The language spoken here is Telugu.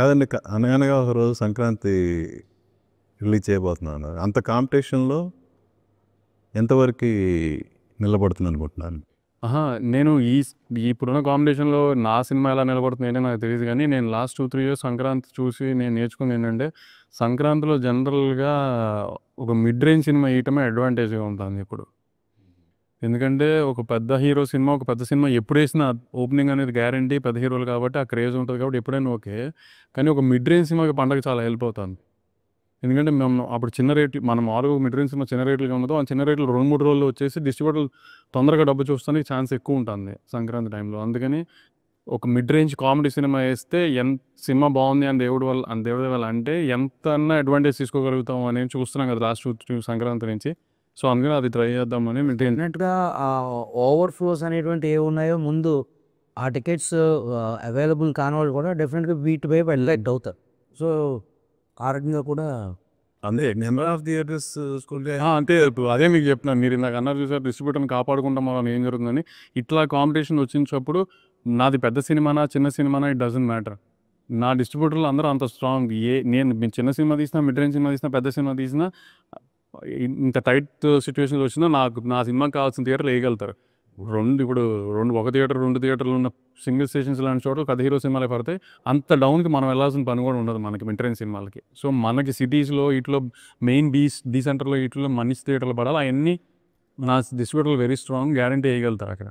కాదండి. అనగనగా ఒకరోజు సంక్రాంతి రిలీజ్ చేయబోతున్నాను. అంత కాంపిటీషన్‌లో ఎంతవరకి నిలబడుతుందనుకుంటున్నారు? అహా! నేను ఇప్పుడున్న కాంపిటీషన్‌లో నా సినిమా ఎలా నిలబడుతుంది ఏంటో నాకు తెలీదు గానీ, నేను లాస్ట్ 2, 3 ఇయర్స్ సంక్రాంతి చూసి నేను నేర్చుకుందేంటంటే, సంక్రాంతిలో జనరల్‌గా ఒక మిడ్ రేంజ్ సినిమా ఏయటమే అడ్వాంటేజ్‌గా ఉంటుంది ఇప్పుడు. ఎందుకంటే, ఒక పెద్ద హీరో సినిమా, ఒక పెద్ద సినిమా ఎప్పుడేసినా ఓపెనింగ్ అనేది గ్యారంటీ పెద్ద హీరోలు కాబట్టి ఆ క్రేజ్ ఉంటది కాబట్టి ఎప్పుడైనా ఓకే. కానీ ఒక మిడ్ రేంజ్ సినిమాకి పండగ చాలా హెల్ప్ అవుతుంది. ఎందుకంటే మేము అప్పుడు చిన్న రేట్లు మనం మామూలుగా మిడ్ రేంజ్ సినిమా చిన్న రేట్లుగా ఉండదు. ఆ చిన్న రేట్లు 2, 3 రోజుల్లో వచ్చేసి డిస్ట్రిబ్యూటర్లు తొందరగా డబ్బు చూస్తానికి ఛాన్స్ ఎక్కువ ఉంటుంది సంక్రాంతి టైంలో. అందుకని ఒక మిడ్ రేంజ్ కామెడీ సినిమా ఏస్తే సినిమా బావుంది అని దేవుడి దయ వల్ల అంటే ఎంతన్నా అడ్వాంటేజ్ తీసుకోగలుగుతాం అనేది చూస్తున్నాం కదా! లాస్ట్ 2 సంక్రాంతి నుంచి. సో, అందుకని అది ట్రై చేద్దామని మిడ్ రేంజ్. డెఫినెట్‌గా ఓవర్ ఫ్లోస్ అనేటువంటివి ఏవున్నాయో ముందు ఆ టికెట్స్ అవైలబుల్ కానోళ్ళు కూడా డెఫినెట్‌గా వీటి వైపు అట్రాక్ట్ అవుతారు. సో, ఆ రకంగా కూడా అదే నెంబర్ ఆఫ్ థియేటర్స్ చూసుకుంటే అంటే ఇప్పుడు అదే మీకు చెప్తున్నాను. మీరు ఇందాక అన్నారు చూసారా డిస్ట్రిబ్యూటర్‌ని కాపాడుకుంటాం మనం ఏం జరుగుతుందని. ఇట్లా కాంపిటీషన్ వచ్చినప్పుడు నాది పెద్ద సినిమానా, చిన్న సినిమానా ఇట్ డజంట్ మ్యాటర్. నా డిస్ట్రిబ్యూటర్లు అందరూ అంత స్ట్రాంగ్. నేను చిన్న సినిమా తీసినా, మిడ్ రేంజ్ సినిమా తీసినా, పెద్ద సినిమా తీసినా ఇంత టైట్ సిట్యుయేషన్స్ వచ్చినా నా సినిమాకి కావాల్సిన థియేటర్లు వేయగలుగుతారు. ఇప్పుడు ఒక థియేటర్, 2 థియేటర్లు ఉన్న సింగిల్ స్టేషన్స్ లాంటి చోట్ల పెద్ద హీరో సినిమాలే పడతాయి. అంత డౌన్‌కి మనం వెళ్ళాల్సిన పని కూడా ఉండదు మనకి మిడ్ రేంజ్ సినిమాలకి. సో, మనకి సిటీస్‌లో ఈటిలో మెయిన్ బీ సెంటర్‌లో ఈటిలో మంచి థియేటర్లు పడాలి. అయన్నీ నా డిస్ట్రిబ్యూటర్లు వెరీ స్ట్రాంగ్ గ్యారంటీ వేయగలుగుతారు అక్కడ.